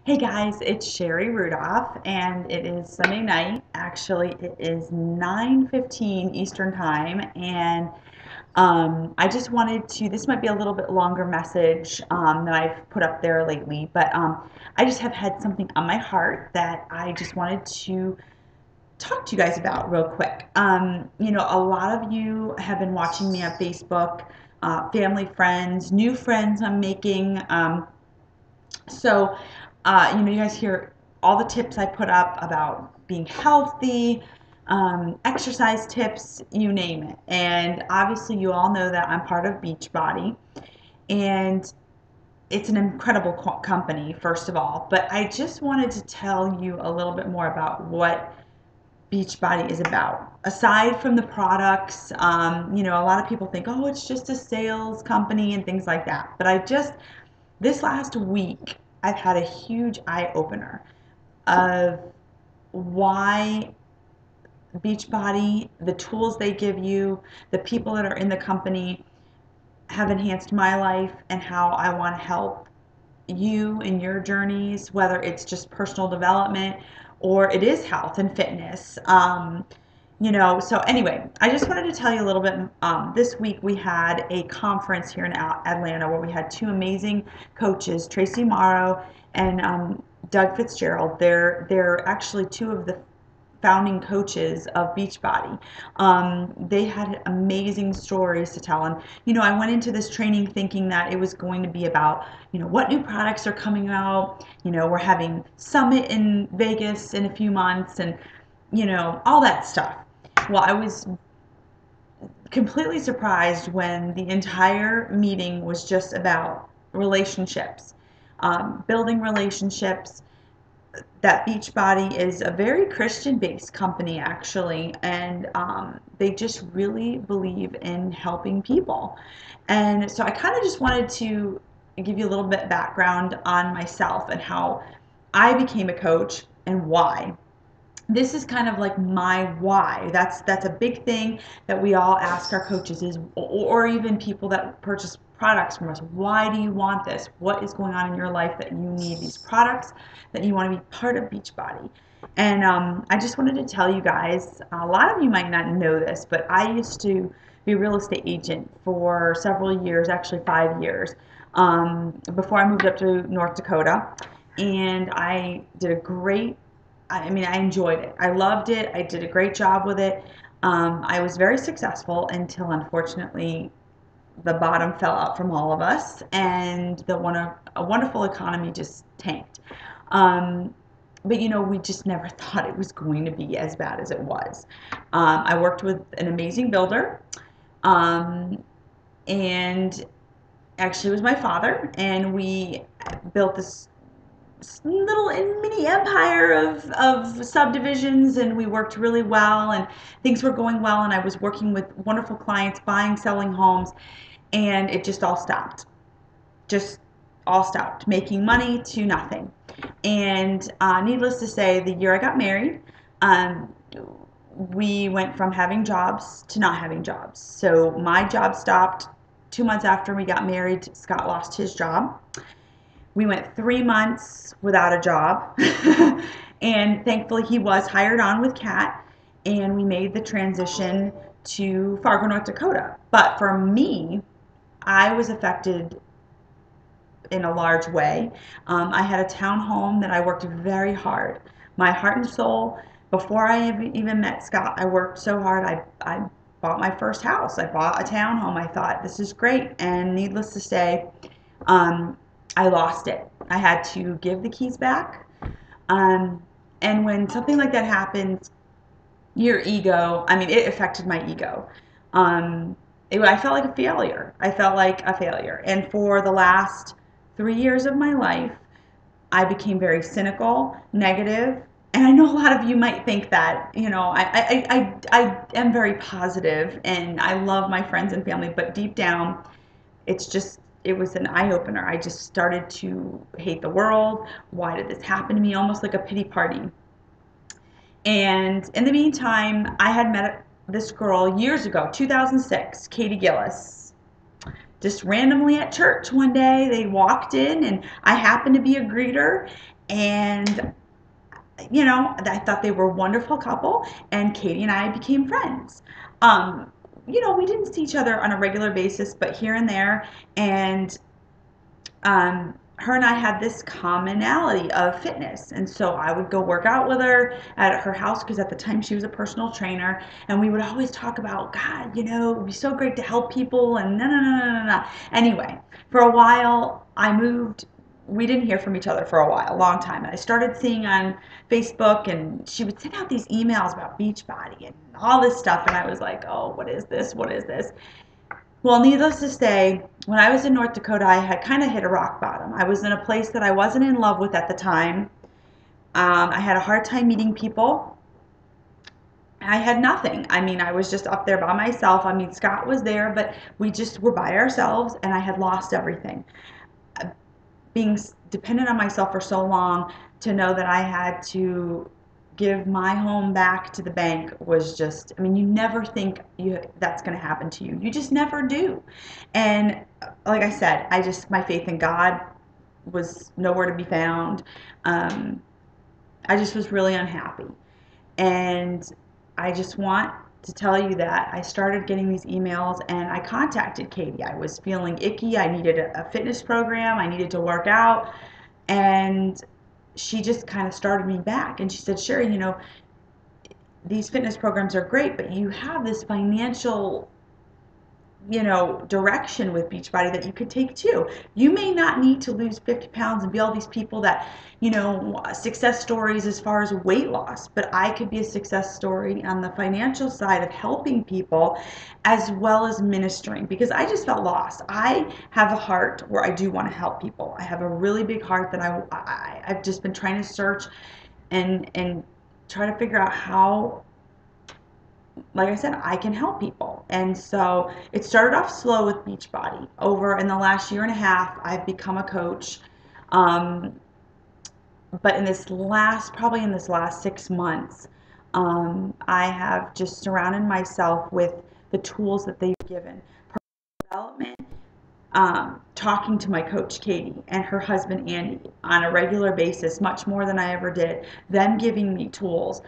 Hey guys, it's Sherry Rudolph, and it is Sunday night. Actually, it is 9:15 Eastern Time, and I just wanted to. This might be a little bit longer message that I've put up there lately, but I just have had something on my heart that I just wanted to talk to you guys about real quick. A lot of you have been watching me on Facebook, family, friends, new friends I'm making. You guys hear all the tips I put up about being healthy, exercise tips, you name it. And obviously, you all know that I'm part of Beachbody, and it's an incredible company, first of all. But I just wanted to tell you a little bit more about what Beachbody is about. Aside from the products, a lot of people think, oh, it's just a sales company and things like that. But this last week, I've had a huge eye opener of why Beachbody, the tools they give you, the people that are in the company have enhanced my life and how I want to help you in your journeys, whether it's just personal development or it is health and fitness. So anyway, I just wanted to tell you a little bit. This week we had a conference here in Atlanta where we had two amazing coaches, Tracy Morrow and Doug Fitzgerald. They're actually two of the founding coaches of Beachbody. They had amazing stories to tell. And, I went into this training thinking that it was going to be about, what new products are coming out. We're having Summit in Vegas in a few months and, all that stuff. Well, I was completely surprised when the entire meeting was just about relationships, building relationships. That Beachbody is a very Christian-based company, actually, and they just really believe in helping people. And so I kind of just wanted to give you a little bit background on myself and how I became a coach and why. This is kind of like my why. That's a big thing that we all ask our coaches is, or even people that purchase products from us. Why do you want this? What is going on in your life that you need these products, that you want to be part of Beachbody? And I just wanted to tell you guys, a lot of you might not know this, but I used to be a real estate agent for several years, actually 5 years, before I moved up to North Dakota. And I did a great I enjoyed it. I loved it. I did a great job with it. I was very successful until, unfortunately, the bottom fell out from all of us, and a wonderful economy just tanked. But we just never thought it was going to be as bad as it was. I worked with an amazing builder, and actually, it was my father, and we built this little mini empire of subdivisions, and we worked really well and things were going well, and I was working with wonderful clients buying, selling homes, and it just all stopped, making money to nothing. And needless to say, the year I got married, um, we went from having jobs to not having jobs. So my job stopped 2 months after we got married. Scott lost his job. We went 3 months without a job, and thankfully he was hired on with Kat, and we made the transition to Fargo, North Dakota. But for me, I was affected in a large way. I had a townhome that I worked very hard. My heart and soul, before I even met Scott, I worked so hard. I bought my first house. I bought a townhome. I thought, this is great. And needless to say, I lost it. I had to give the keys back. And when something like that happens, your ego, it affected my ego. I felt like a failure. I felt like a failure. And for the last 3 years of my life, I became very cynical, negative, and I know a lot of you might think that, I am very positive and I love my friends and family, but deep down, it was an eye opener. I just started to hate the world. Why did this happen to me? Almost like a pity party. And in the meantime, I had met this girl years ago, 2006, Katie Gillis. Just randomly at church one day, they walked in and I happened to be a greeter. And you know, I thought they were a wonderful couple, and Katie and I became friends. Um, you know, we didn't see each other on a regular basis, but here and there, and her and I had this commonality of fitness. And so I would go work out with her at her house because at the time she was a personal trainer. And we would always talk about, God, you know, it would be so great to help people and no, no, no, no, no, no. Anyway, for a while, I moved. We didn't hear from each other for a while, a long time. And I started seeing on Facebook, and she would send out these emails about Beachbody and all this stuff. And I was like, oh, what is this? What is this? Well, needless to say, when I was in North Dakota, I had kind of hit a rock bottom. I was in a place that I wasn't in love with at the time. I had a hard time meeting people. I had nothing. I mean, I was just up there by myself. I mean, Scott was there, but we just were by ourselves, and I had lost everything. Being dependent on myself for so long, to know that I had to give my home back to the bank was just, I mean, you never think that's going to happen to you. You just never do. And like I said, my faith in God was nowhere to be found. Um, I just was really unhappy. And I just want to tell you that I started getting these emails, and I contacted Katie. I was feeling icky. I needed a fitness program. I needed to work out. And she just kind of started me back. And she said, Sherry, you know, these fitness programs are great, but you have this financial, you know, direction with Beachbody that you could take too. You may not need to lose 50 pounds and be all these people that, you know, success stories as far as weight loss, but I could be a success story on the financial side of helping people as well as ministering, because I just felt lost. I have a heart where I do want to help people. I have a really big heart that I've just been trying to search and try to figure out how, like I said, I can help people. And so it started off slow with Beachbody. Over in the last year and a half, I've become a coach. Um, but probably in this last 6 months, I have just surrounded myself with the tools that they've given. Development, talking to my coach Katie and her husband Andy on a regular basis, much more than I ever did. Them giving me tools,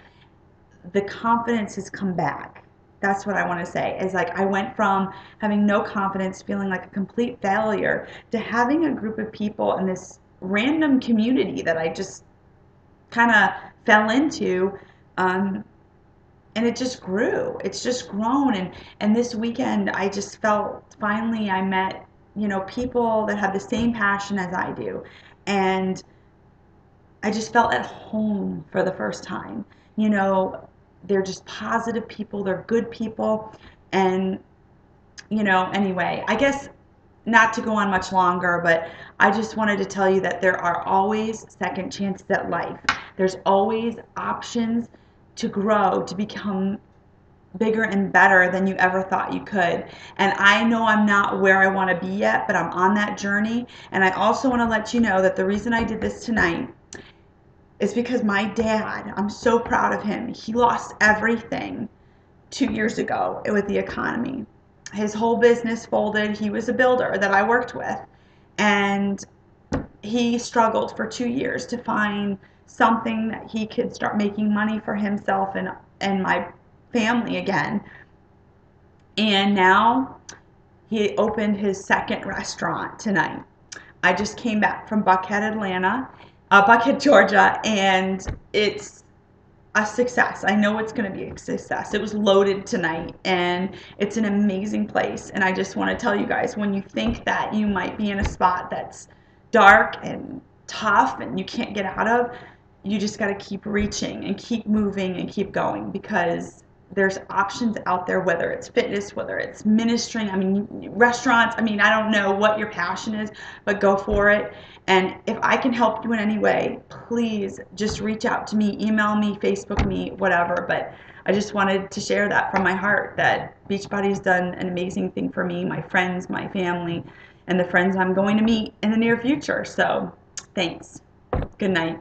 the confidence has come back. That's what I want to say. Is like I went from having no confidence, feeling like a complete failure, to having a group of people in this random community that I just kind of fell into, um, and it just grew. It's just grown, and this weekend I just felt finally I met, you know, people that have the same passion as I do, and I just felt at home for the first time. You know, they're just positive people, they're good people. And, you know, anyway, I guess not to go on much longer, but I just wanted to tell you that there are always second chances at life. There's always options to grow, to become bigger and better than you ever thought you could. And I know I'm not where I want to be yet, but I'm on that journey. And I also want to let you know that the reason I did this tonight is because my dad, I'm so proud of him. He lost everything 2 years ago with the economy. His whole business folded. He was a builder that I worked with. And he struggled for 2 years to find something that he could start making money for himself and my family again. And now he opened his second restaurant tonight. I just came back from Buckhead, Georgia, and it's a success. I know it's going to be a success. It was loaded tonight, and it's an amazing place. And I just want to tell you guys, when you think that you might be in a spot that's dark and tough and you can't get out of, you just got to keep reaching and keep moving and keep going, because there's options out there, whether it's fitness, whether it's ministering, I mean, restaurants. I mean, I don't know what your passion is, but go for it. And if I can help you in any way, please just reach out to me, email me, Facebook me, whatever. But I just wanted to share that from my heart, that Beachbody's done an amazing thing for me, my friends, my family, and the friends I'm going to meet in the near future. So thanks. Good night.